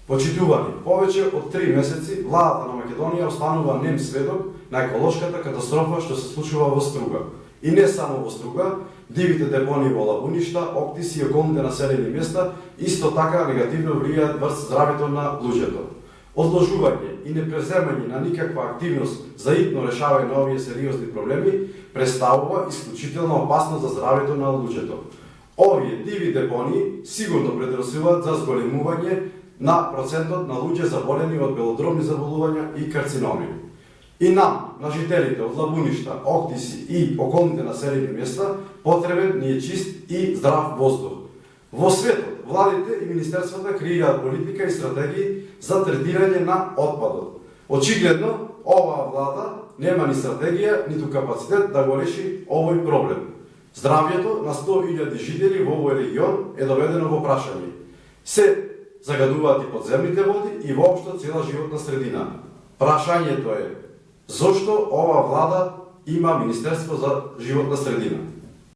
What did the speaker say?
Почитувани, повеќе од 3 месеци владата на Македонија останува нем сведок на еколошката катастрофа што се случува во Струга. И не само во Струга, дивите депонии во Лабуништа, Октис и околните населени места исто така негативно влијаат врз здравјето на луѓето. Одложување и непреземање на никаква активност за итно решавање на овие сериозни проблеми представува исклучителна опасност за здравјето на луѓето. Овие диви депонии сигурно предрасуваат за зголемување на процентот на луѓе заболени од белодробни заболувања и карциноми. И нам, на жителите од Лабуништа, Октиси и околните населени места, потребен ни е чист и здрав воздух. Во светот, владите и министерствата креираат политика и стратегии за третирање на отпадот. Очигледно, оваа влада нема ни стратегија, ниту капацитет да го реши овој проблем. Здравјето на 100.000 жители во овој регион е доведено во прашање. Се загадуваат и подземните води и воопшто цела животна средина. Прашањето е, зошто ова влада има Министерство за животна средина?